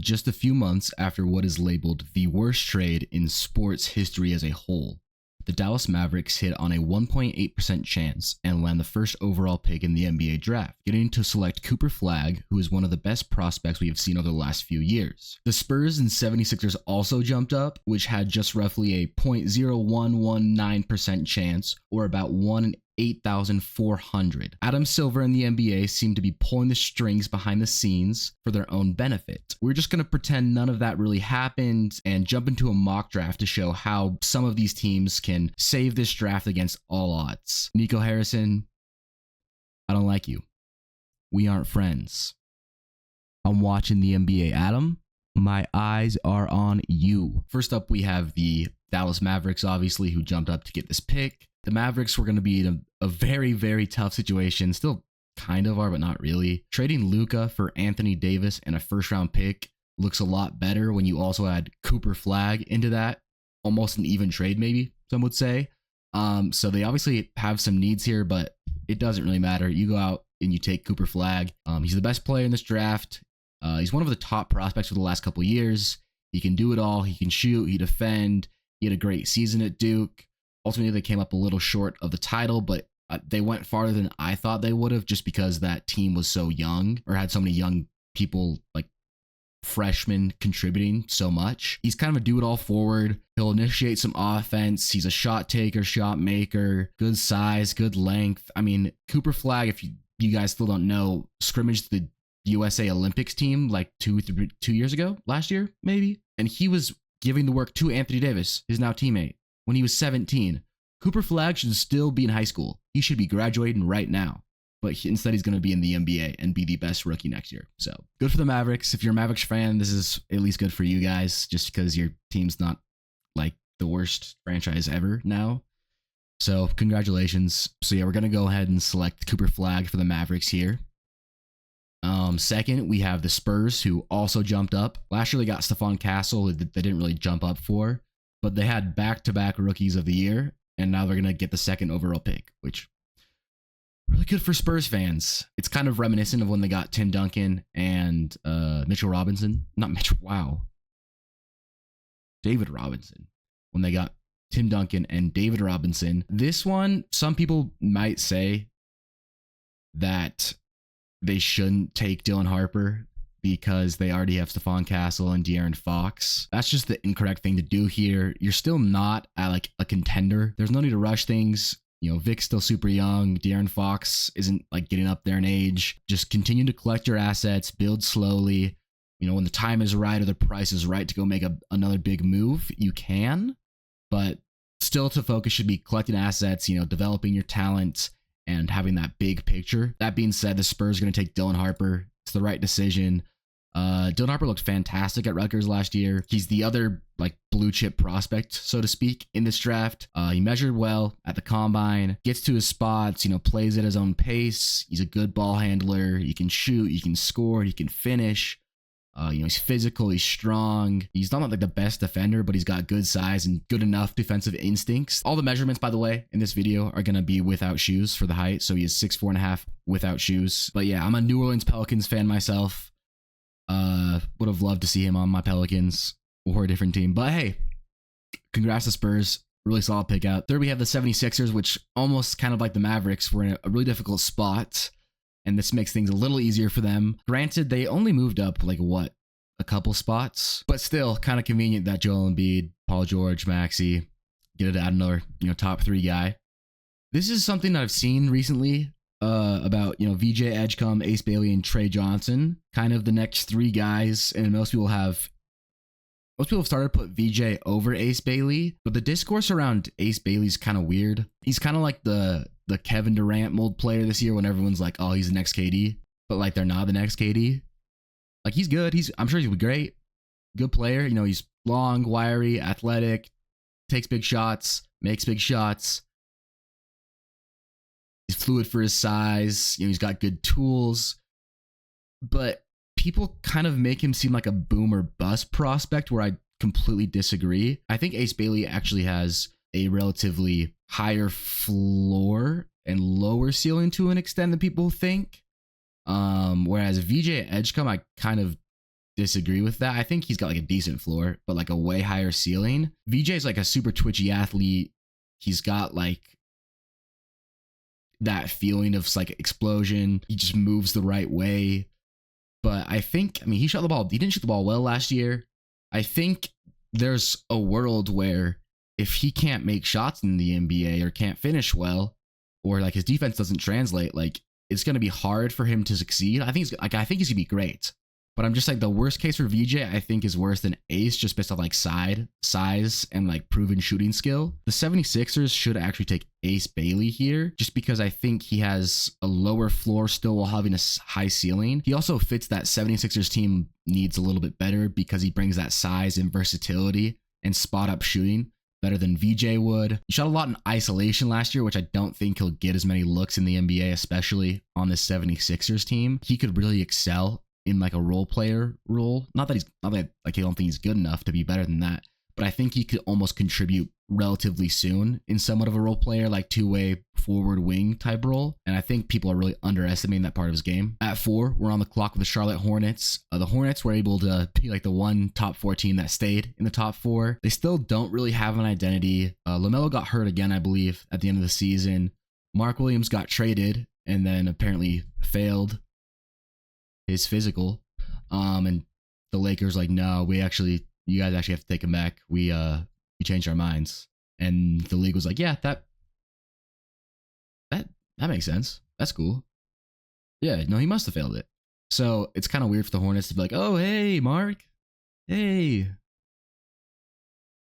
just a few months after what is labeled the worst trade in sports history as a whole, the Dallas Mavericks hit on a 1.8% chance and land the first overall pick in the NBA draft, getting to select Cooper Flagg, who is one of the best prospects we have seen over the last few years. The Spurs and 76ers also jumped up, which had just roughly a 0.0119% chance, or about 1 in 8,400. Adam Silver and the NBA seem to be pulling the strings behind the scenes for their own benefit. We're just going to pretend none of that really happened and jump into a mock draft to show how some of these teams can save this draft against all odds. Nico Harrison, I don't like you. We aren't friends. I'm watching the NBA, Adam. My eyes are on you. First up, we have the Dallas Mavericks, obviously, who jumped up to get this pick. The Mavericks were going to be in a very, very tough situation. Still kind of are, but not really. Trading Luka for Anthony Davis and a first-round pick looks a lot better when you also add Cooper Flagg into that. Almost an even trade, maybe, some would say. So they obviously have some needs here, but it doesn't really matter. You go out and you take Cooper Flagg. He's the best player in this draft. He's one of the top prospects for the last couple years. He can do it all. He can shoot. He defend. He had a great season at Duke. Ultimately, they came up a little short of the title, but they went farther than I thought they would have just because that team was so young or had so many young people, like freshmen, contributing so much. He's kind of a do-it-all forward. He'll initiate some offense. He's a shot taker, shot maker, good size, good length. I mean, Cooper Flagg, if you guys still don't know, scrimmaged the USA Olympics team like 2 years ago, last year, maybe. And he was giving the work to Anthony Davis, his now teammate, when he was 17. Cooper Flagg should still be in high school. He should be graduating right now. But instead, he's going to be in the NBA and be the best rookie next year. So good for the Mavericks. If you're a Mavericks fan, this is at least good for you guys, just because your team's not like the worst franchise ever now. So congratulations. So yeah, we're going to go ahead and select Cooper Flagg for the Mavericks here. Second, we have the Spurs, who also jumped up. Last year, they got Stephon Castle, they didn't really jump up for, but they had back-to-back rookies of the year, and now they're going to get the second overall pick, which really good for Spurs fans. It's kind of reminiscent of when they got Tim Duncan and Mitchell Robinson. Not Mitchell, wow. David Robinson. When they got Tim Duncan and David Robinson. This one, some people might say that they shouldn't take Dylan Harper because they already have Stephon Castle and De'Aaron Fox. That's just the incorrect thing to do here. You're still not at like a contender. There's no need to rush things. You know, Vic's still super young. De'Aaron Fox isn't like getting up there in age. Just continue to collect your assets, build slowly. You know, when the time is right or the price is right to go make another big move, you can. But still to focus should be collecting assets, you know, developing your talent and having that big picture. That being said, the Spurs are going to take Dylan Harper. It's the right decision. Dylan Harper looked fantastic at Rutgers last year. He's the other like blue chip prospect, so to speak, in this draft. He measured well at the combine, gets to his spots, you know, plays at his own pace. He's a good ball handler. He can shoot, he can score, he can finish. You know, he's physical, he's strong. He's not like the best defender, but he's got good size and good enough defensive instincts. All the measurements, by the way, in this video are going to be without shoes for the height. So he is 6'4.5" without shoes. But yeah, I'm a New Orleans Pelicans fan myself. Would have loved to see him on my Pelicans or a different team. But hey, congrats to Spurs. Really solid pick out. Third, we have the 76ers, which almost kind of like the Mavericks were in a really difficult spot. And this makes things a little easier for them. Granted, they only moved up like what, a couple spots, but still kind of convenient that Joel Embiid, Paul George, Maxey get to add another, you know, top 3 guy. This is something that I've seen recently about, you know, VJ Edgecombe, Ace Bailey, and Trey Johnson, kind of the next 3 guys. And most people have started to put VJ over Ace Bailey, but the discourse around Ace Bailey's kind of weird. He's kind of like the Kevin Durant mold player this year when everyone's like, oh, he's the next KD, but like they're not the next KD. Like he's good. I'm sure he'll be great. Good player. You know, he's long, wiry, athletic, takes big shots, makes big shots. He's fluid for his size. You know, he's got good tools, but people kind of make him seem like a boom or bust prospect where I completely disagree. I think Ace Bailey actually has a relatively higher floor and lower ceiling to an extent than people think. Whereas VJ Edgecombe, I kind of disagree with that. I think he's got like a decent floor, but like a way higher ceiling. VJ is like a super twitchy athlete. He's got like that feeling of like explosion. He just moves the right way. But I think, I mean, he didn't shoot the ball well last year. I think there's a world where if he can't make shots in the NBA or can't finish well, or like his defense doesn't translate, like it's going to be hard for him to succeed. I think he's going to be great. But I'm just like, the worst case for VJ, I think, is worse than Ace, just based on like size and like proven shooting skill. The 76ers should actually take Ace Bailey here, just because I think he has a lower floor still while having a high ceiling. He also fits that 76ers team needs a little bit better because he brings that size and versatility and spot up shooting better than VJ would. He shot a lot in isolation last year, which I don't think he'll get as many looks in the NBA, especially on the 76ers team. He could really excel in like a role player role. Not that like I don't think he's good enough to be better than that, but I think he could almost contribute relatively soon in somewhat of a role player, like two-way forward wing type role. And I think people are really underestimating that part of his game. At 4, we're on the clock with the Charlotte Hornets. The Hornets were able to be like the one top 4 team that stayed in the top 4. They still don't really have an identity. LaMelo got hurt again, I believe, at the end of the season. Mark Williams got traded and then apparently failed his physical. And the Lakers like, no, you guys actually have to take him back. We changed our minds. And the league was like, yeah, that makes sense. That's cool. Yeah, no, he must have failed it. So it's kind of weird for the Hornets to be like, oh, hey, Mark. Hey.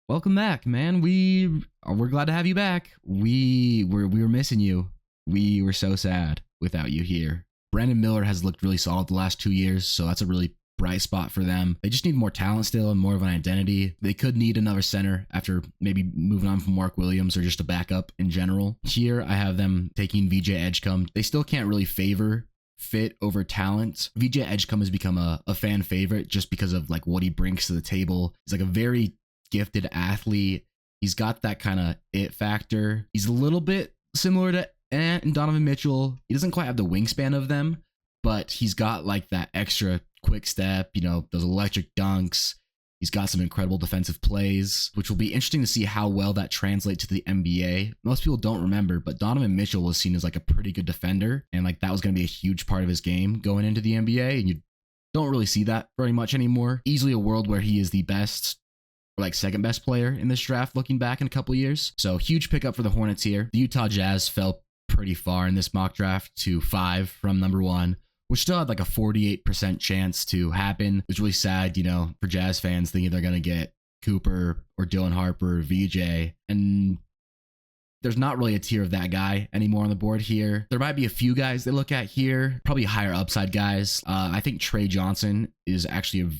Welcome back, man. We're glad to have you back. We were missing you. We were so sad without you here. Brandon Miller has looked really solid the last 2 years, so that's a really bright spot for them. They just need more talent still and more of an identity. They could need another center after maybe moving on from Mark Williams or just a backup in general. Here, I have them taking VJ Edgecombe. They still can't really favor fit over talent. VJ Edgecombe has become a fan favorite just because of like what he brings to the table. He's like a very gifted athlete. He's got that kind of it factor. He's a little bit similar to Ant and Donovan Mitchell. He doesn't quite have the wingspan of them, but he's got like that extra quick step, those electric dunks. He's got some incredible defensive plays, which will be interesting to see how well that translates to the NBA. Most people don't remember, but Donovan Mitchell was seen as like a pretty good defender, and like that was going to be a huge part of his game going into the NBA, and you don't really see that very much anymore. Easily a world where he is the best, or like second best player in this draft looking back in a couple of years. So huge pickup for the Hornets here. The Utah Jazz fell pretty far in this mock draft to 5 from number 1, which still had like a 48% chance to happen. It was really sad, for Jazz fans thinking they're going to get Cooper or Dylan Harper or VJ. And there's not really a tier of that guy anymore on the board here. There might be a few guys they look at here, probably higher upside guys. I think Trey Johnson is actually a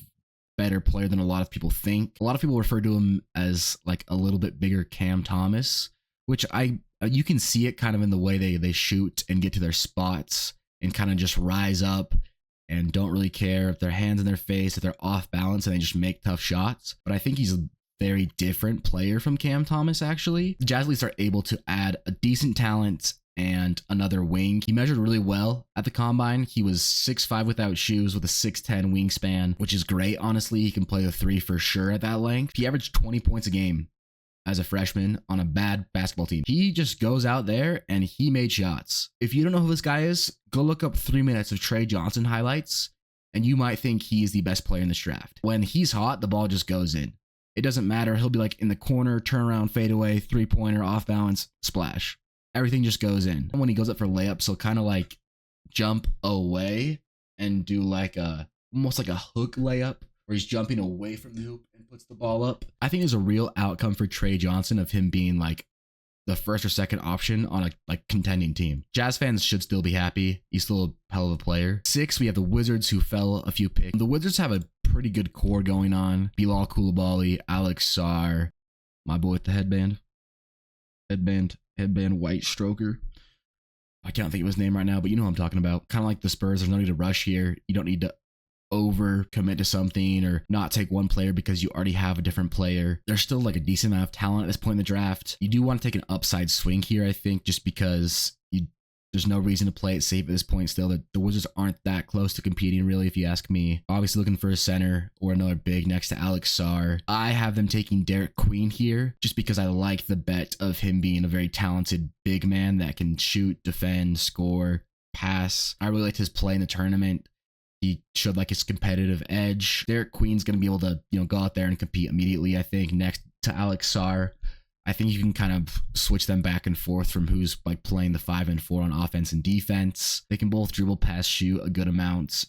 better player than a lot of people think. A lot of people refer to him as like a little bit bigger Cam Thomas, which you can see it kind of in the way they shoot and get to their spots and kind of just rise up and don't really care if their hands in their face, if they're off balance, and they just make tough shots. But I think he's a very different player from Cam Thomas, actually. The Jazz Leafs are able to add a decent talent and another wing. He measured really well at the combine. He was 6'5" without shoes with a 6'10" wingspan, which is great, honestly. He can play the 3 for sure at that length. He averaged 20 points a game as a freshman on a bad basketball team. He just goes out there and he made shots. If you don't know who this guy is, go look up 3 minutes of Trey Johnson highlights and you might think he's the best player in this draft. When he's hot, the ball just goes in. It doesn't matter. He'll be like in the corner, turnaround, fadeaway, 3-pointer, off balance, splash. Everything just goes in. When he goes up for layups, he'll kind of like jump away and do like almost like a hook layup, where he's jumping away from the hoop and puts the ball up. I think there's a real outcome for Trey Johnson of him being like the first or second option on a like contending team. Jazz fans should still be happy. He's still a hell of a player. 6, we have the Wizards, who fell a few picks. The Wizards have a pretty good core going on. Bilal Coulibaly, Alex Sarr, my boy with the headband, white stroker. I can't think of his name right now, but you know what I'm talking about. Kind of like the Spurs, there's no need to rush here. You don't need to over commit to something or not take one player because you already have a different player. There's still like a decent amount of talent at this point in the draft. You do want to take an upside swing here, I think, just because There's no reason to play it safe at this point still. The Wizards aren't that close to competing, really, if you ask me. Obviously looking for a center or another big next to Alex Sarr. I have them taking Derek Queen here just because I like the bet of him being a very talented big man that can shoot, defend, score, pass. I really liked his play in the tournament. He showed like his competitive edge. Derek Queen's going to be able to, go out there and compete immediately, I think, next to Alex Sarr. I think you can kind of switch them back and forth from who's like playing the 5 and 4 on offense and defense. They can both dribble, pass, shoot a good amount.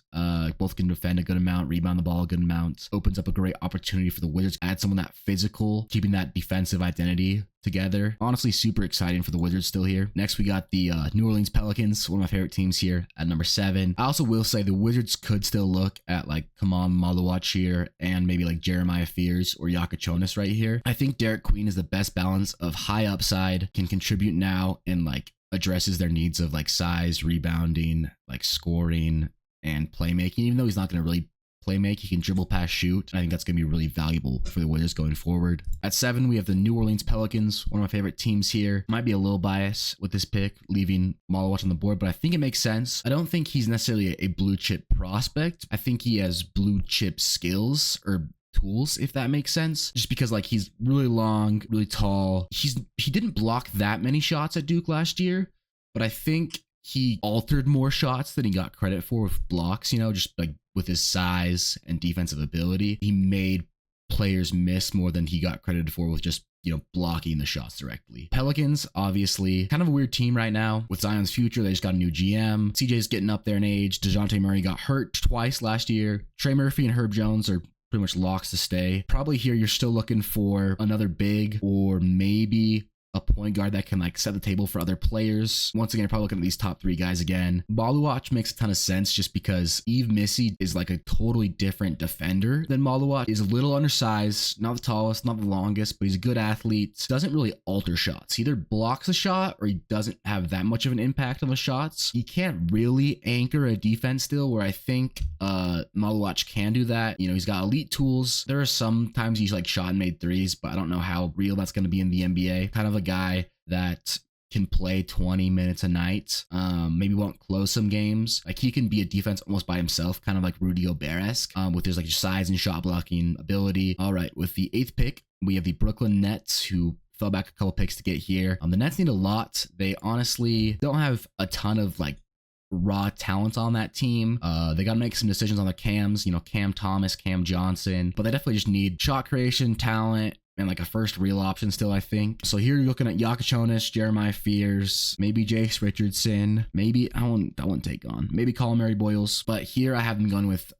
Both can defend a good amount, rebound the ball a good amount. Opens up a great opportunity for the Wizards to add someone that physical, keeping that defensive identity together. Honestly, super exciting for the Wizards still here. Next, we got the New Orleans Pelicans, one of my favorite teams here at number 7. I also will say the Wizards could still look at like Kamal Maluach here and maybe like Jeremiah Fears or Yakachonis right here. I think Derek Queen is the best balance of high upside, can contribute now, and like addresses their needs of like size, rebounding, like scoring, and playmaking. Even though he's not going to really play make, he can dribble, pass, shoot. I think that's going to be really valuable for the Wizards going forward. At 7, we have the New Orleans Pelicans, one of my favorite teams here. Might be a little bias with this pick, leaving Maluach on the board, but I think it makes sense. I don't think he's necessarily a blue chip prospect. I think he has blue chip skills or tools, if that makes sense, just because like he's really long, really tall. He didn't block that many shots at Duke last year, but I think he altered more shots than he got credit for with blocks, just like with his size and defensive ability. He made players miss more than he got credited for with just, blocking the shots directly. Pelicans, obviously, kind of a weird team right now. With Zion's future, they just got a new GM. CJ's getting up there in age. DeJounte Murray got hurt twice last year. Trey Murphy and Herb Jones are pretty much locks to stay. Probably here you're still looking for another big or maybe a point guard that can like set the table for other players. Once again, probably looking at these top 3 guys again. Maluach makes a ton of sense just because Yves Missy is like a totally different defender than Maluach. He's a little undersized, not the tallest, not the longest, but he's a good athlete. Doesn't really alter shots. He either blocks a shot or he doesn't have that much of an impact on the shots. He can't really anchor a defense still, where I think Maluach can do that. He's got elite tools. There are some times he's like shot and made threes, but I don't know how real that's going to be in the NBA. Kind of a guy that can play 20 minutes a night, maybe won't close some games. Like he can be a defense almost by himself, kind of like Rudy Gobert-esque, with his like size and shot blocking ability. All right, with the 8th pick, we have the Brooklyn Nets, who fell back a couple picks to get here. The Nets need a lot. They honestly don't have a ton of like raw talent on that team. They got to make some decisions on the cams, Cam Thomas, Cam Johnson, but they definitely just need shot creation, talent, and like a first real option still, I think. So here you're looking at Yakachonis, Jeremiah Fears, maybe Jace Richardson, maybe I wouldn't take on, maybe Colin Murray Boyles, but here I have them going with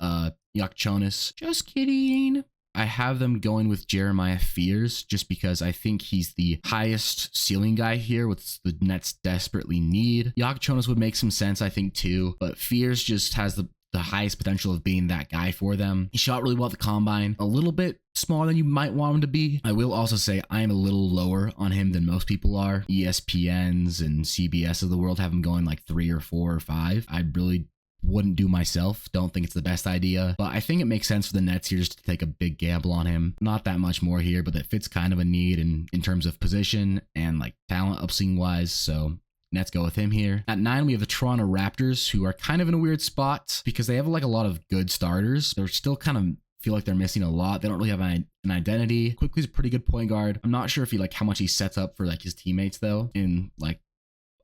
Yakachonis. Just kidding. I have them going with Jeremiah Fears just because I think he's the highest ceiling guy here, which the Nets desperately need. Yakachonis would make some sense, I think, too, but Fears just has the highest potential of being that guy for them. He shot really well at the combine, a little bit smaller than you might want him to be. I will also say I am a little lower on him than most people are. ESPNs and CBS of the world have him going like 3 or 4 or 5. I really wouldn't do myself. Don't think it's the best idea, but I think it makes sense for the Nets here just to take a big gamble on him. Not that much more here, but that fits kind of a need in terms of position and like talent upswing wise. So Nets go with him here. At 9, we have the Toronto Raptors, who are kind of in a weird spot because they have like a lot of good starters. They're still kind of feel like they're missing a lot. They don't really have an identity. Quickly's a pretty good point guard. I'm not sure if how much he sets up for like his teammates though in like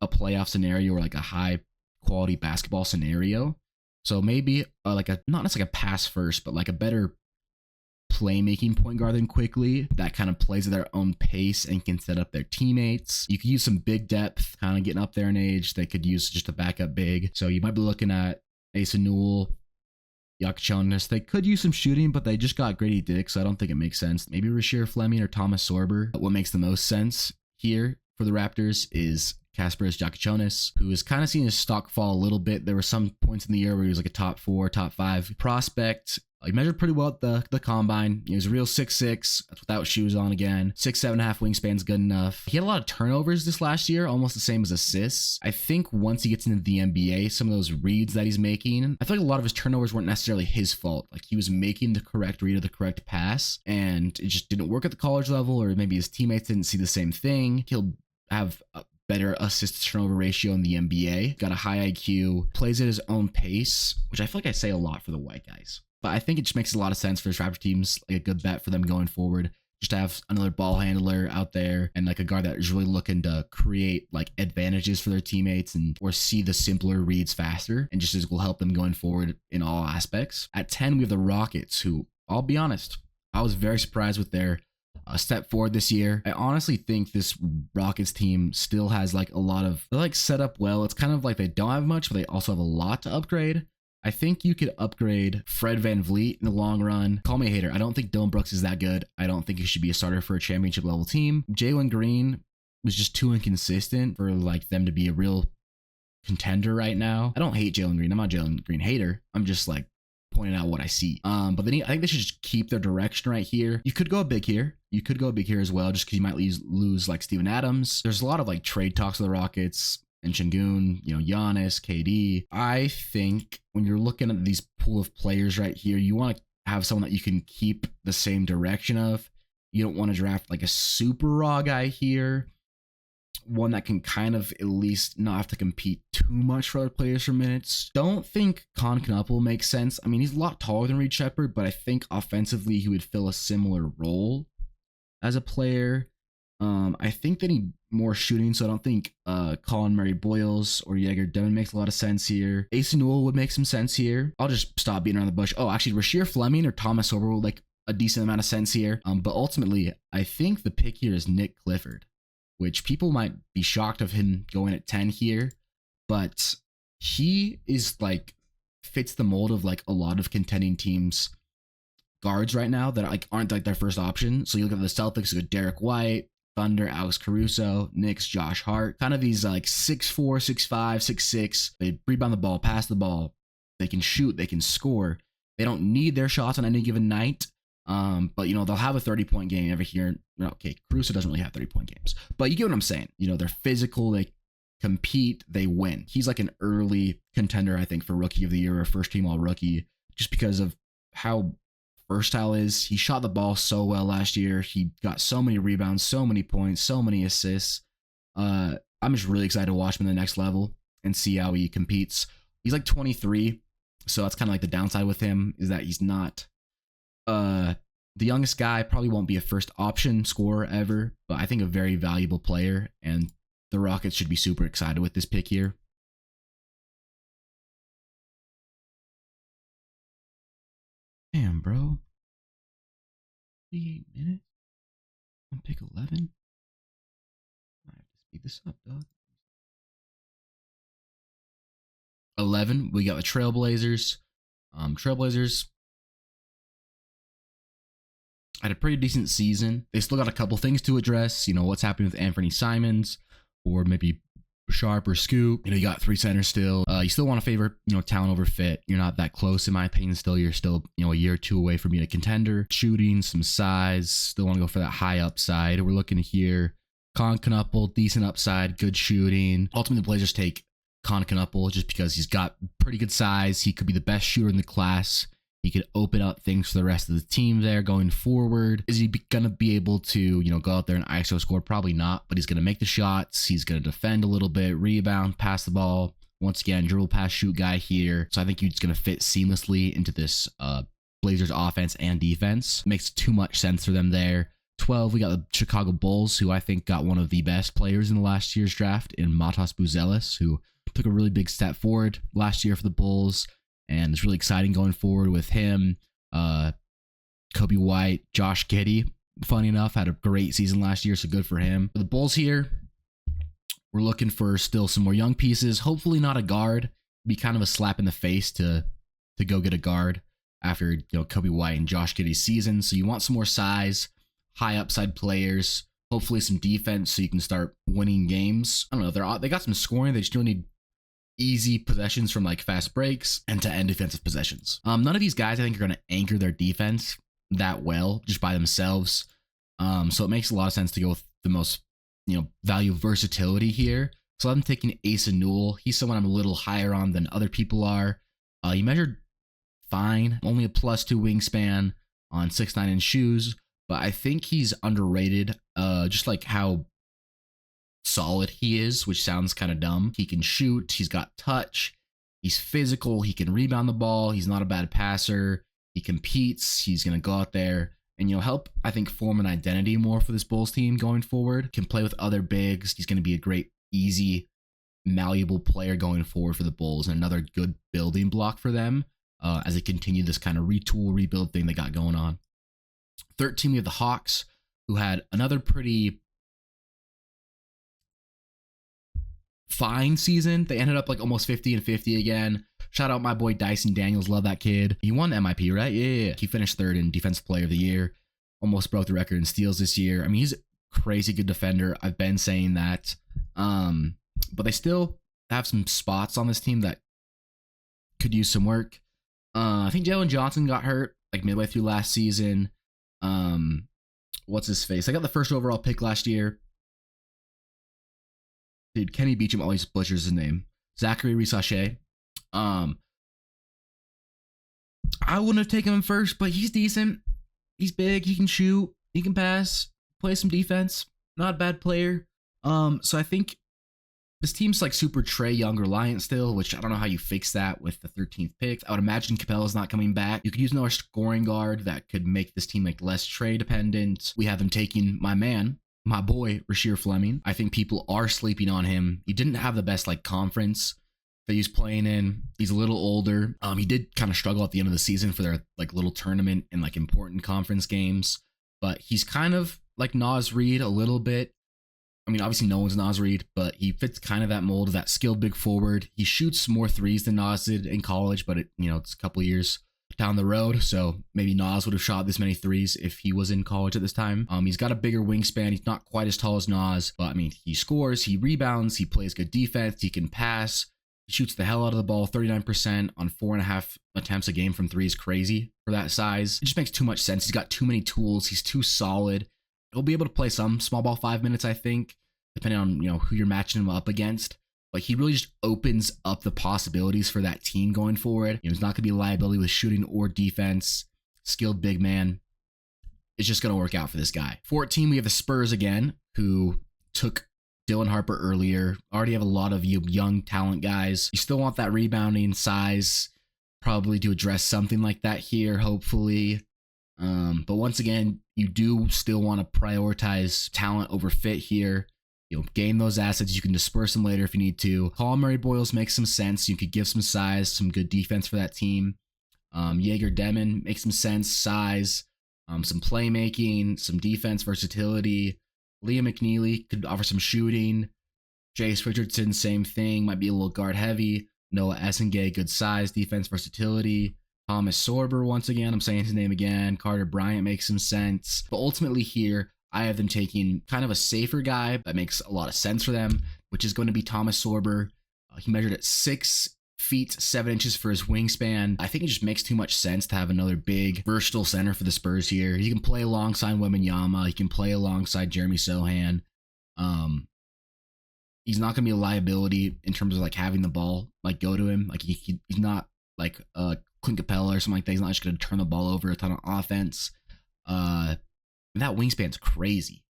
a playoff scenario or like a high quality basketball scenario. So maybe like not necessarily a pass first, but like a better playmaking point guard than Quickly that kind of plays at their own pace and can set up their teammates. You could use some big depth, kind of getting up there in age. They could use just a backup big. So you might be looking at Asa Newell, Yakachonis. They could use some shooting, but they just got Grady Dick, so I don't think it makes sense. Maybe Rasheer Fleming or Thomas Sorber. But what makes the most sense here for the Raptors is Kasparas Yakachonis, who is kind of seeing his stock fall a little bit. There were some points in the year where he was like a top 4, top 5 prospect. He measured pretty well at the combine. He was a real 6'6", that's without shoes on again. 6'7.5" wingspan's good enough. He had a lot of turnovers this last year, almost the same as assists. I think once he gets into the NBA, some of those reads that he's making, I feel like a lot of his turnovers weren't necessarily his fault. Like he was making the correct read or the correct pass, and it just didn't work at the college level, or maybe his teammates didn't see the same thing. He'll have better assist to turnover ratio in the NBA. Got a high IQ, plays at his own pace, which I feel like I say a lot for the white guys. But I think it just makes a lot of sense for the Raptor teams, like a good bet for them going forward. Just to have another ball handler out there and like a guard that is really looking to create like advantages for their teammates and or see the simpler reads faster and just will help them going forward in all aspects. At 10, we have the Rockets, who I'll be honest, I was very surprised with their step forward this year. I honestly think this Rockets team still has like a lot of, they're like set up well. It's kind of like they don't have much, but they also have a lot to upgrade. I think you could upgrade Fred VanVleet in the long run. Call me a hater. I don't think Dylan Brooks is that good. I don't think he should be a starter for a championship level team. Jalen Green was just too inconsistent for like them to be a real contender right now. I don't hate Jalen Green. I'm not a Jalen Green hater. I'm just like pointing out what I see. But then I think they should just keep their direction right here. You could go big here. You could go big here as well, just because you might lose like Steven Adams. There's a lot of like trade talks with the Rockets. And Şengün, Giannis, KD. I think when you're looking at these pool of players right here, you want to have someone that you can keep the same direction of. You don't want to draft like a super raw guy here. One that can kind of at least not have to compete too much for other players for minutes. Don't think Con Knuppel makes sense. I mean, he's a lot taller than Reed Sheppard, but I think offensively he would fill a similar role as a player. I think they need more shooting, so I don't think Colin Murray Boyles or Jaeger Devin makes a lot of sense here. Asa Newell would make some sense here. I'll just stop beating around the bush. Oh, actually, Rasheer Fleming or Thomas Sorber would make a decent amount of sense here. But ultimately, I think the pick here is Nick Clifford, which people might be shocked of him going at 10 here, but he is like fits the mold of like a lot of contending teams guards right now that like aren't like their first option. So you look at the Celtics, you got Derek White, Thunder, Alex Caruso, Knicks, Josh Hart, kind of these like 6'4", 6'5", 6'6". They rebound the ball, pass the ball. They can shoot, they can score. They don't need their shots on any given night. But they'll have a 30-point game every year. Okay, Caruso doesn't really have 30-point games, but you get what I'm saying. They're physical, they compete, they win. He's like an early contender, I think, for Rookie of the Year or first team all rookie, just because of how versatile is. He shot the ball so well last year. He got so many rebounds, so many points, so many assists. I'm just really excited to watch him in the next level and see how he competes. He's like 23, so that's kind of like the downside with him, is that he's not the youngest guy. Probably won't be a first option scorer ever, but I think a very valuable player, and the Rockets should be super excited with this pick here. Damn, bro. 38 minutes on pick 11. I have to speed this up, dog. 11, we got the Trailblazers. Trailblazers had a pretty decent season. They still got a couple things to address. What's happening with Anthony Simons, or maybe Sharp or Scoop. You got 3 centers still. You still want to favor, talent over fit. You're not that close, in my opinion. You're still, a year or two away from being a contender. Shooting, some size. Still want to go for that high upside. We're looking here. Con Knuppel, decent upside, good shooting. Ultimately, the Blazers take Con Knuppel just because he's got pretty good size. He could be the best shooter in the class. He could open up things for the rest of the team there going forward. Is he going to be able to, go out there and ISO score? Probably not, but he's going to make the shots. He's going to defend a little bit, rebound, pass the ball. Once again, dribble, pass, shoot guy here. So I think he's going to fit seamlessly into this Blazers offense and defense. Makes too much sense for them there. 12, we got the Chicago Bulls, who I think got one of the best players in the last year's draft in Matas Buzelis, who took a really big step forward last year for the Bulls. And it's really exciting going forward with him. Kobe White, Josh Giddey, funny enough, had a great season last year, so good for him. For the Bulls here, we're looking for still some more young pieces. Hopefully not a guard. Be kind of a slap in the face to go get a guard after Kobe White and Josh Giddey's season. So you want some more size, high upside players. Hopefully some defense so you can start winning games. I don't know. They got some scoring. They still need easy possessions from like fast breaks and to end defensive possessions. None of these guys I think are going to anchor their defense that well just by themselves. So it makes a lot of sense to go with the most value versatility here. So I'm taking Asa Newell. He's someone I'm a little higher on than other people are. He measured fine, only a +2 wingspan on 6'9" in shoes, but I think he's underrated. Just like how solid he is, which sounds kind of dumb. He can shoot, he's got touch, he's physical, he can rebound the ball, he's not a bad passer, he competes, he's going to go out there and, help, I think, form an identity more for this Bulls team going forward. Can play with other bigs. He's going to be a great, easy, malleable player going forward for the Bulls, and another good building block for them as they continue this kind of retool, rebuild thing they got going on. 13, we have the Hawks, who had another pretty fine season. They ended up like almost 50 and 50 again. Shout out my boy Dyson Daniels. Love that kid. He won MIP, right? Yeah. He finished third in Defensive Player of the Year. Almost broke the record in steals this year. I mean, he's a crazy good defender. I've been saying that. But they still have some spots on this team that could use some work. I think Jalen Johnson got hurt like midway through last season. What's his face? I got the first overall pick last year. Dude, Kenny Beecham always butchers his name. Zachary Risache. I wouldn't have taken him first, but he's decent. He's big. He can shoot. He can pass. Play some defense. Not a bad player. So I think this team's like super Trae Young reliant still, which I don't know how you fix that with the 13th pick. I would imagine Capella's not coming back. You could use another scoring guard that could make this team like less Trae dependent. We have them taking my boy, Rasheer Fleming. I think people are sleeping on him. He didn't have the best like conference that he's playing in. He's a little older. He did kind of struggle at the end of the season for their like little tournament and like important conference games, but he's kind of like Naz Reid a little bit. I mean, obviously no one's Naz Reid, but he fits kind of that mold of that skilled big forward. He shoots more threes than Naz did in college, but it's a couple years down the road, so maybe Naz would have shot this many threes if he was in college at this time. He's got a bigger wingspan. He's not quite as tall as Naz, but I mean, he scores, he rebounds, he plays good defense, he can pass, he shoots the hell out of the ball. 39% on 4.5 attempts a game from three is crazy for that size. It just makes too much sense. He's got too many tools. He's too solid. He'll be able to play some small ball 5 minutes, I think, depending on who you're matching him up against. But he really just opens up the possibilities for that team going forward. He's not going to be a liability with shooting or defense. Skilled big man. It's just going to work out for this guy. 14, we have the Spurs again, who took Dylan Harper earlier. Already have a lot of young talent guys. You still want that rebounding size, probably to address something like that here, hopefully. But once again, you do still want to prioritize talent over fit here. Gain those assets. You can disperse them later if you need to. Colin Murray Boyles makes some sense. You could give some size, some good defense for that team. Jaeger Demon makes some sense, size, some playmaking, some defense versatility. Liam McNeely could offer some shooting. Jace Richardson, same thing. Might be a little guard heavy. Noah Essengay, good size, defense versatility. Thomas Sorber, once again, I'm saying his name again. Carter Bryant makes some sense. But ultimately here, I have them taking kind of a safer guy that makes a lot of sense for them, which is going to be Thomas Sorber. He measured at 6 feet 7 inches for his wingspan. I think it just makes too much sense to have another big, versatile center for the Spurs here. He can play alongside Wembanyama. He can play alongside Jeremy Sohan. He's not going to be a liability in terms of like having the ball like go to him. Like he's not like Clint Capella or something like that. He's not just going to turn the ball over a ton of offense. That wingspan's crazy.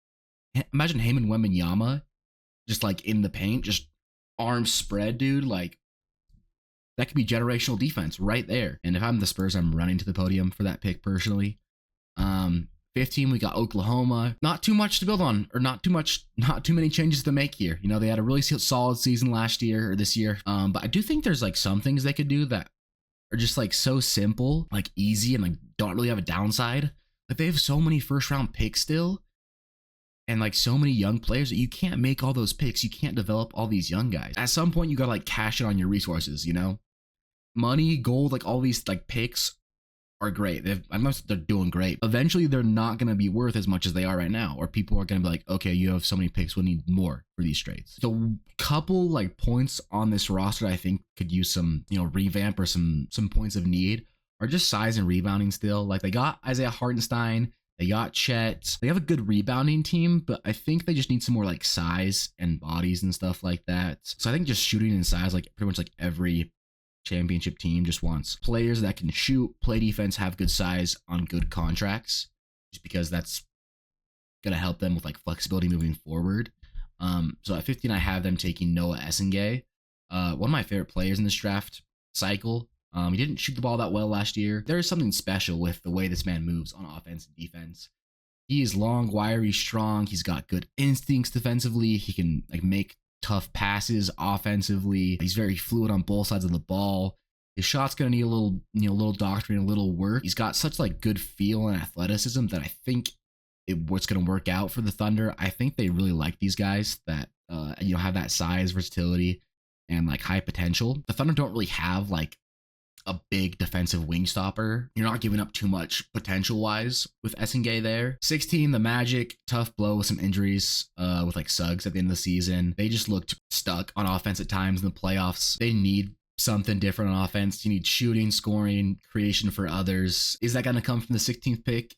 Imagine him and Wembanyama just like in the paint, just arms spread, dude. Like that could be generational defense right there. And if I'm the Spurs, I'm running to the podium for that pick personally. 15, we got Oklahoma. Not too much to build on, or not too many changes to make here. They had a really solid season last year or this year. But I do think there's like some things they could do that are just like so simple, like easy, and like don't really have a downside. Like they have so many first round picks still, and like so many young players that you can't make all those picks. You can't develop all these young guys. At some point, you gotta like cash in on your resources. Money, gold, like all these like picks are great. They're doing great. Eventually, they're not gonna be worth as much as they are right now, or people are gonna be like, okay, you have so many picks, we'll need more for these trades. So, couple like points on this roster I think could use some revamp or some points of need. Are just size and rebounding still. Like they got Isaiah Hartenstein, they got Chet. They have a good rebounding team, but I think they just need some more like size and bodies and stuff like that. So I think just shooting and size, like pretty much like every championship team just wants players that can shoot, play defense, have good size on good contracts, just because that's gonna help them with like flexibility moving forward. So at 15, I have them taking Noah Essengay, one of my favorite players in this draft cycle. He didn't shoot the ball that well last year. There is something special with the way this man moves on offense and defense. He is long, wiry, strong. He's got good instincts defensively. He can like make tough passes offensively. He's very fluid on both sides of the ball. His shot's gonna need a little doctoring, a little work. He's got such like good feel and athleticism that I think what's gonna work out for the Thunder. I think they really like these guys that have that size, versatility, and like high potential. The Thunder don't really have like a big defensive wing stopper. You're not giving up too much potential wise with Essengay there. 16, the Magic, tough blow with some injuries with like Suggs at the end of the season. They just looked stuck on offense at times in the playoffs. They need something different on offense. You need shooting, scoring, creation for others. Is that going to come from the 16th pick?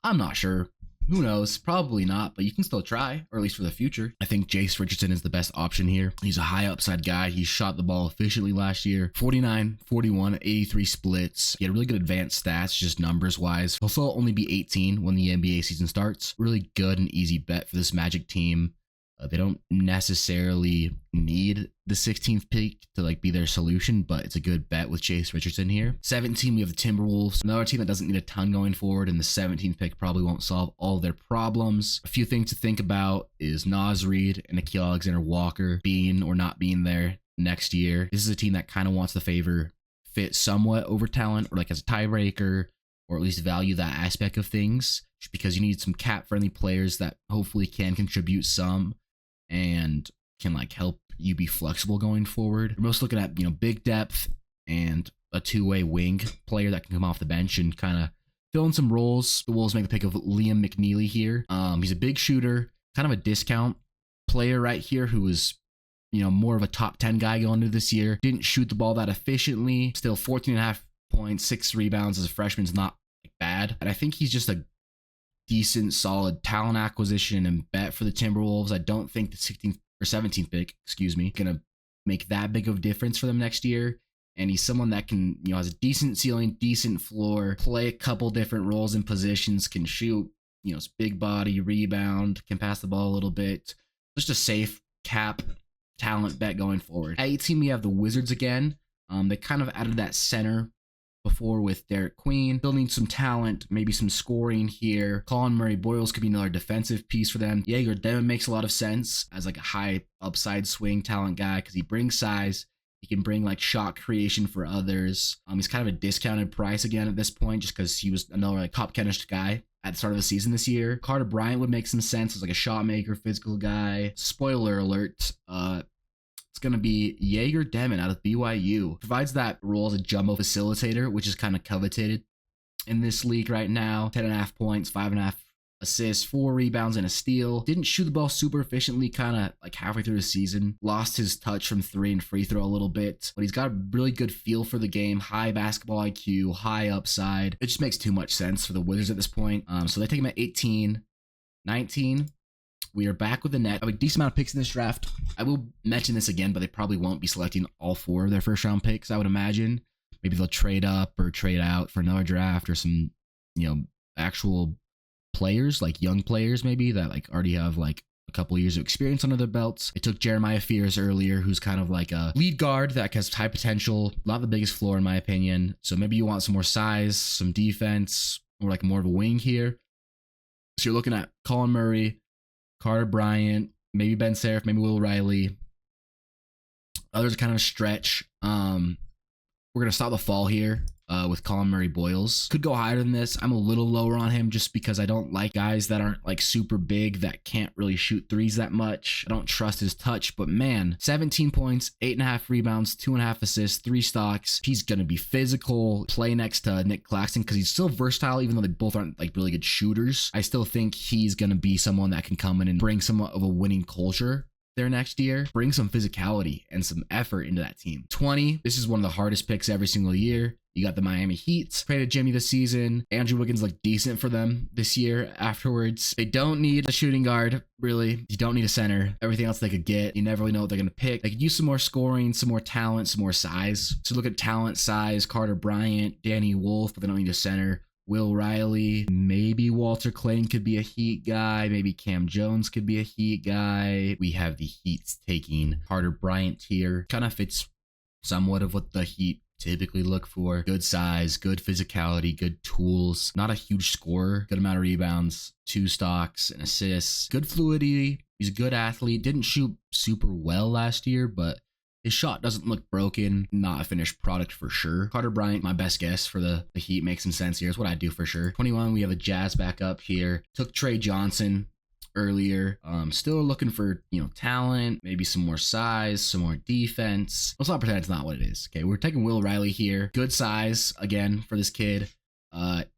I'm not sure. Who knows? Probably not, but you can still try, or at least for the future. I think Jace Richardson is the best option here. He's a high upside guy. He shot the ball efficiently last year. 49, 41, 83 splits. He had really good advanced stats, just numbers wise. He'll still only be 18 when the NBA season starts. Really good and easy bet for this Magic team. They don't necessarily need the 16th pick to like be their solution, but it's a good bet with Chase Richardson here. 17, we have the Timberwolves, another team that doesn't need a ton going forward, and the 17th pick probably won't solve all their problems. A few things to think about is Naz Reid and Nickeil Alexander-Walker being or not being there next year. This is a team that kind of wants to favor fit somewhat over talent, or like as a tiebreaker, or at least value that aspect of things, because you need some cap-friendly players that hopefully can contribute some and can like help you be flexible going forward. We're most looking at, big depth and a two-way wing player that can come off the bench and kind of fill in some roles. The Wolves make the pick of Liam McNeely here. He's a big shooter, kind of a discount player right here who was, more of a top 10 guy going into this year. Didn't shoot the ball that efficiently. Still 14.5 points, 6 rebounds as a freshman is not bad. And I think he's just a decent, solid talent acquisition and bet for the Timberwolves. I don't think the 16th or 17th pick, gonna make that big of a difference for them next year. And he's someone that can, has a decent ceiling, decent floor, play a couple different roles and positions, can shoot, it's big body, rebound, can pass the ball a little bit. Just a safe cap talent bet going forward. At 18, we have the Wizards again. They kind of added that center before with Derek Queen. Still need some talent, maybe some scoring here. Colin Murray-Boyles could be another defensive piece for them. Jaeger Demon makes a lot of sense as like a high upside swing talent guy because he brings size. He can bring like shot creation for others. He's kind of a discounted price again at this point just because he was another like top 10-ish guy at the start of the season this year. Carter Bryant would make some sense as like a shot maker, physical guy. Spoiler alert, it's going to be Jaeger Demon out of BYU. Provides that role as a jumbo facilitator, which is kind of coveted in this league right now. 10.5 points, 5.5 assists, 4 rebounds, and a steal. Didn't shoot the ball super efficiently, kind of like halfway through the season. Lost his touch from 3 and free throw a little bit, but he's got a really good feel for the game. High basketball IQ, high upside. It just makes too much sense for the Wizards at this point. So they take him at 18. 19. We are back with the net. I have a decent amount of picks in this draft. I will mention this again, but they probably won't be selecting all 4 of their first round picks, I would imagine. Maybe they'll trade up or trade out for another draft or some, actual players, like young players maybe that like already have like a couple years of experience under their belts. They took Jeremiah Fears earlier, who's kind of like a lead guard that has high potential, not the biggest floor in my opinion. So maybe you want some more size, some defense, or like more of a wing here. So you're looking at Colin Murray, Carter Bryant, maybe Ben Serif, maybe Will Riley. Others are kind of a stretch. We're going to stop the fall here with Colin Murray-Boyles. Could go higher than this. I'm a little lower on him just because I don't like guys that aren't like super big that can't really shoot threes that much. I don't trust his touch, but man, 17 points, 8.5 rebounds, 2.5 assists, 3 stocks. He's going to be physical, play next to Nick Claxton because he's still versatile even though they both aren't like really good shooters. I still think he's going to be someone that can come in and bring somewhat of a winning culture there next year, bring some physicality and some effort into that team. 20, this is one of the hardest picks every single year. You got the Miami Heat. Traded Jimmy this season. Andrew Wiggins looked decent for them this year afterwards. They don't need a shooting guard, really. You don't need a center. Everything else they could get. You never really know what they're going to pick. They could use some more scoring, some more talent, some more size. So look at talent, size, Carter Bryant, Danny Wolf, but they don't need a center. Will Riley, maybe Walter Clayton could be a Heat guy. Maybe Cam Jones could be a Heat guy. We have the Heats taking Carter Bryant here. Kind of fits somewhat of what the Heat typically look for. Good size, good physicality, good tools. Not a huge scorer. Good amount of rebounds, 2 stocks and assists. Good fluidity. He's a good athlete. Didn't shoot super well last year, but his shot doesn't look broken. Not a finished product for sure. Carter Bryant, my best guess for the Heat. Makes some sense here. Is what I do for sure. 21, we have a Jazz back up here. Took Trey Johnson earlier. Still looking for, talent, maybe some more size, some more defense. Let's not pretend it's not what it is. Okay, we're taking Will Riley here. Good size, again, for this kid.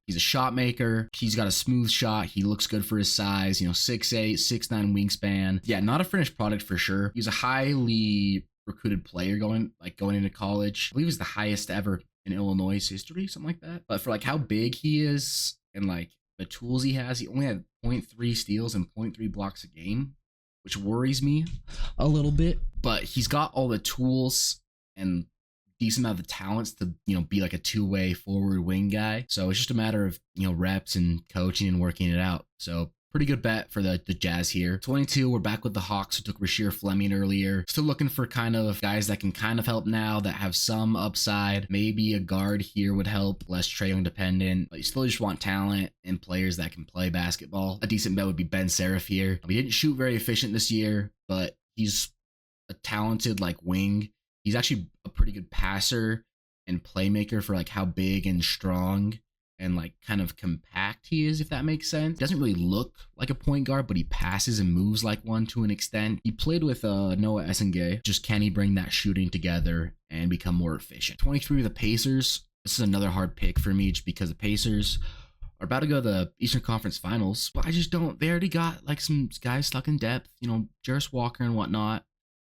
He's a shot maker. He's got a smooth shot. He looks good for his size, 6'8", 6'9" wingspan. Yeah, not a finished product for sure. He's a highly recruited player going into college. I believe he's the highest ever in Illinois history, something like that. But for how big he is and the tools he has, he only had 0.3 steals and 0.3 blocks a game, which worries me a little bit. But he's got all the tools and decent amount of talents to, be a two-way forward wing guy. So it's just a matter of, reps and coaching and working it out. So pretty good bet for the Jazz here. 22, we're back with the Hawks, who took Rasheer Fleming earlier. Still looking for kind of guys that can kind of help now, that have some upside. Maybe a guard here would help, less Trae Young dependent. But you still just want talent and players that can play basketball. A decent bet would be Ben Seraph here. He didn't shoot very efficient this year, but he's a talented wing. He's actually a pretty good passer and playmaker for how big and strong and kind of compact he is, if that makes sense. Doesn't really look like a point guard, but he passes and moves like one to an extent. He played with Noah Essengay. Just can he bring that shooting together and become more efficient? 23, the Pacers. This is another hard pick for me just because the Pacers are about to go to the Eastern Conference Finals. But I just don't. They already got some guys stuck in depth, Jarris Walker and whatnot.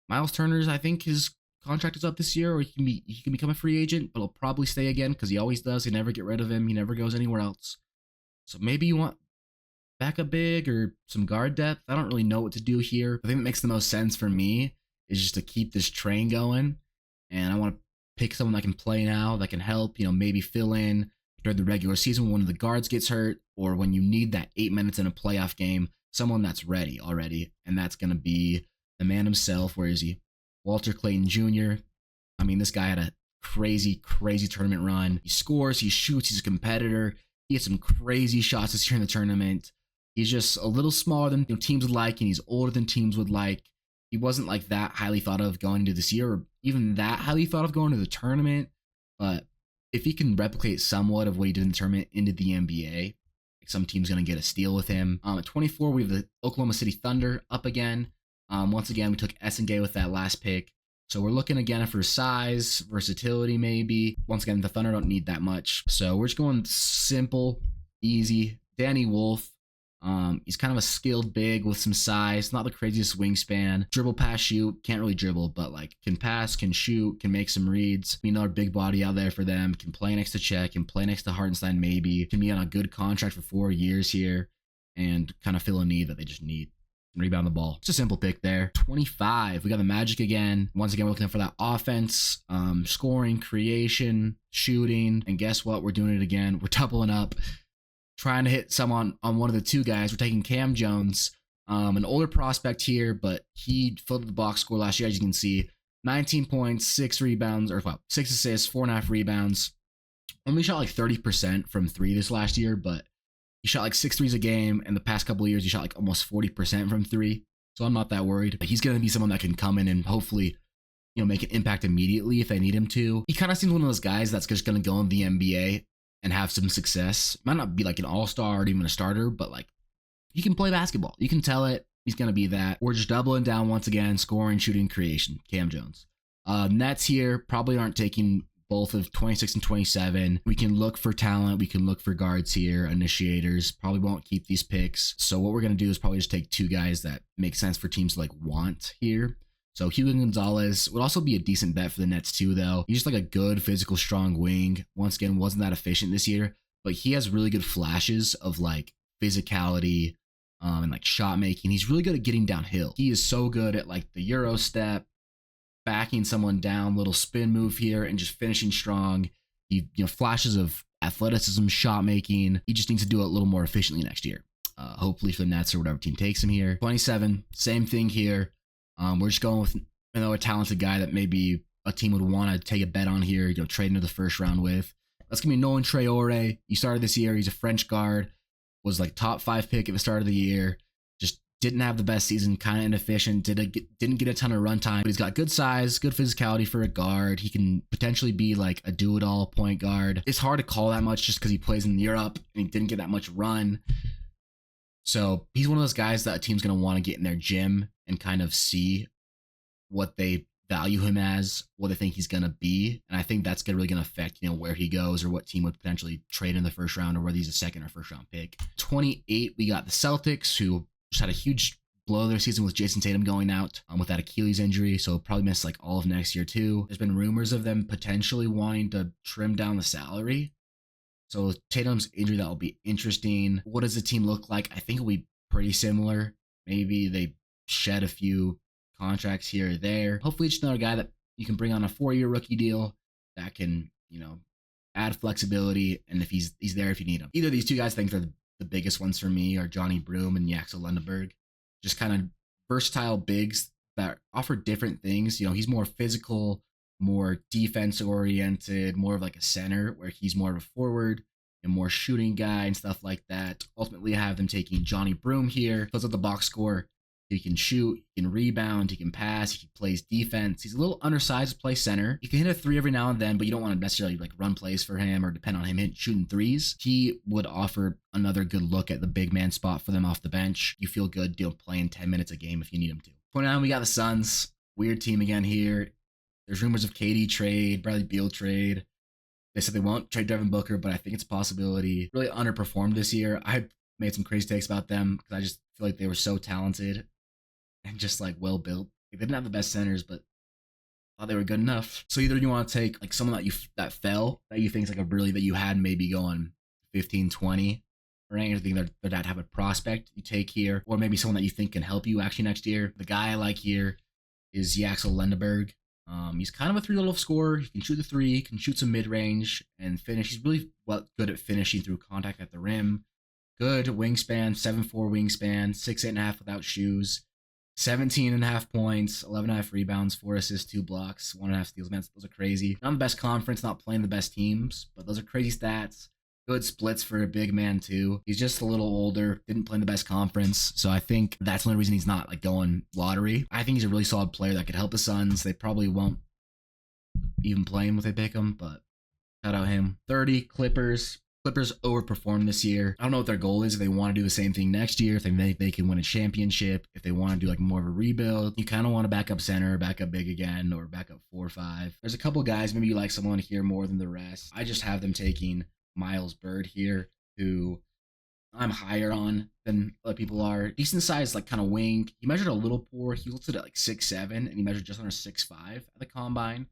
Miles Turner's, I think his contract is up this year, or he can become a free agent, but he'll probably stay again because he always does. They never get rid of him. He never goes anywhere else. So maybe you want backup big or some guard depth. I don't really know what to do here. I think it makes the most sense for me is just to keep this train going, and I want to pick someone that can play now, that can help, maybe fill in during the regular season when one of the guards gets hurt, or when you need that 8 minutes in a playoff game, someone that's ready already, and that's going to be the man himself. Where is he? Walter Clayton Jr. I mean, this guy had a crazy, crazy tournament run. He scores, he shoots, he's a competitor. He had some crazy shots this year in the tournament. He's just a little smaller than teams would like, and he's older than teams would like. He wasn't that highly thought of going into this year, or even that highly thought of going to the tournament. But if he can replicate somewhat of what he did in the tournament into the NBA, some team's going to get a steal with him. At 24, we have the Oklahoma City Thunder up again. Once again, we took Essengay with that last pick. So we're looking again for size, versatility maybe. Once again, the Thunder don't need that much. So we're just going simple, easy. Danny Wolf. He's kind of a skilled big with some size. Not the craziest wingspan. Dribble, pass, shoot. Can't really dribble, but can pass, can shoot, can make some reads. Be another big body out there for them. Can play next to Chet, can play next to Hartenstein maybe. Can be on a good contract for 4 years here and kind of fill a need that they just need. Rebound the ball. It's a simple pick there. 25. We got the Magic again. Once again, we're looking for that offense, scoring, creation, shooting. And guess what? We're doing it again. We're doubling up, trying to hit someone on one of the two guys. We're taking Cam Jones, an older prospect here, but he filled the box score last year, as you can see. 19 points, 6 rebounds, 6 assists, 4.5 rebounds. Only shot 30% from 3 this last year, but he shot 6 threes a game, and the past couple of years he shot almost 40% from 3. So I'm not that worried. He's going to be someone that can come in and hopefully, make an impact immediately if they need him to. He kind of seems one of those guys that's just going to go in the NBA and have some success. Might not be an all-star or even a starter, but he can play basketball. You can tell it. He's going to be that. We're just doubling down once again, scoring, shooting, creation. Cam Jones. Nets here probably aren't taking both of 26 and 27. We can look for talent. We can look for guards here, initiators. Probably won't keep these picks. So what we're going to do is probably just take 2 guys that make sense for teams to want here. So Hugo Gonzalez would also be a decent bet for the Nets too, though. He's just a good physical, strong wing. Once again, wasn't that efficient this year, but he has really good flashes of physicality and shot making. He's really good at getting downhill. He is so good at the Euro step, backing someone down, little spin move here, and just finishing strong. He flashes of athleticism, shot making. He just needs to do it a little more efficiently next year. Hopefully for the Nets or whatever team takes him here. 27, same thing here. We're just going with a talented guy that maybe a team would want to take a bet on here, trade into the first round with. That's going to be Nolan Traore. He started this year. He's a French guard. Was like top 5 pick at the start of the year. Just didn't have the best season, kind of inefficient. Didn't get a ton of run time, but he's got good size, good physicality for a guard. He can potentially be like a do-it-all point guard. It's hard to call that much just because he plays in Europe and he didn't get that much run. So he's one of those guys that a team's going to want to get in their gym and kind of see what they value him as, what they think he's going to be. And I think that's really going to affect, where he goes or what team would potentially trade in the first round or whether he's a second or first round pick. 28, we got the Celtics, who just had a huge blow their season with Jason Tatum going out with that Achilles injury. So probably miss like all of next year too. There's been rumors of them potentially wanting to trim down the salary. So with Tatum's injury, that will be interesting. What does the team look like? I think it'll be pretty similar. Maybe they shed a few contracts here or there. Hopefully it's another guy that you can bring on a 4-year rookie deal that can, add flexibility, and if he's there if you need him. Either of these two guys I think are the biggest ones for me are Johnny Broom and Yaxel Lendeberg. Just kind of versatile bigs that offer different things. He's more physical, more defense oriented, more of like a center, where he's more of a forward and more shooting guy and stuff like that. Ultimately, I have them taking Johnny Broom here. Fills out the box score. He can shoot, he can rebound, he can pass, he plays defense. He's a little undersized to play center. He can hit a 3 every now and then, but you don't want to necessarily like run plays for him or depend on him shooting 3s. He would offer another good look at the big man spot for them off the bench. You feel good playing 10 minutes a game if you need him to. 29, we got the Suns. Weird team again here. There's rumors of KD trade, Bradley Beal trade. They said they won't trade Devin Booker, but I think it's a possibility. Really underperformed this year. I made some crazy takes about them because I just feel like they were so talented and just like well built. They didn't have the best centers, but I thought they were good enough. So either you want to take like someone that fell that you think is like that you had maybe going 15, 20, or anything that have a prospect you take here, or maybe someone that you think can help you actually next year. The guy I like here is Yaxel Lendeberg. He's kind of a 3-level scorer. He can shoot the 3, can shoot some mid-range and finish. He's really good at finishing through contact at the rim. Good wingspan, 7'4" wingspan, 6'8.5" without shoes. 17.5 points, 11.5 rebounds, 4 assists, 2 blocks, 1.5 steals. Man, those are crazy. Not the best conference, not playing the best teams, but those are crazy stats. Good splits for a big man too. He's just a little older, didn't play in the best conference, so I think that's the only reason he's not like going lottery. I think he's a really solid player that could help the Suns. They probably won't even play him if they pick him, but shout out him. 30, Clippers. Clippers overperformed this year. I don't know what their goal is. If they want to do the same thing next year, if they can win a championship, if they want to do like more of a rebuild, you kind of want to back up center, back up big again, or back up 4 or 5. There's a couple guys, maybe you like someone here more than the rest. I just have them taking Miles Bird here, who I'm higher on than other people are. Decent size, like kind of wing. He measured a little poor. He listed at like 6'7", and he measured just under 6'5" at the combine.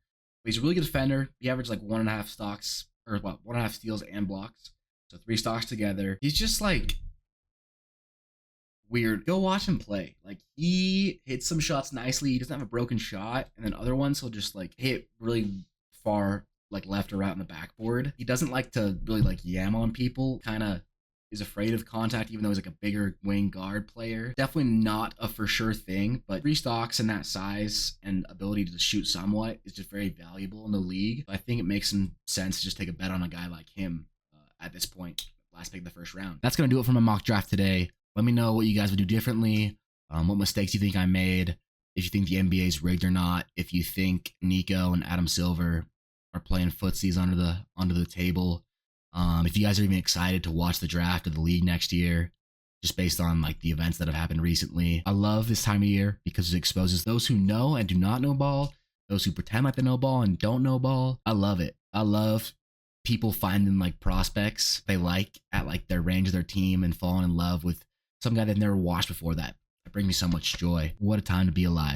But he's a really good defender. He averaged like 1.5 stocks, or 1.5 steals and blocks. So 3 stocks together. He's just like weird. Go watch him play. Like he hits some shots nicely. He doesn't have a broken shot, and then other ones he'll just like hit really far, like left or right on the backboard. He doesn't like to really like yam on people. Kind of is afraid of contact, even though he's like a bigger wing guard player. Definitely not a for sure thing, but 3 stocks and that size and ability to shoot somewhat is just very valuable in the league. I think it makes some sense to just take a bet on a guy like him at this point, last pick of the first round. That's going to do it for my mock draft today. Let me know what you guys would do differently, what mistakes you think I made, if you think the NBA is rigged or not, if you think Nico and Adam Silver are playing footsies under the table. If you guys are even excited to watch the draft of the league next year, just based on like the events that have happened recently. I love this time of year because it exposes those who know and do not know ball, those who pretend like they know ball and don't know ball. I love it. I love people finding like prospects they like at like their range of their team and falling in love with some guy they've never watched before. That brings me so much joy. What a time to be alive.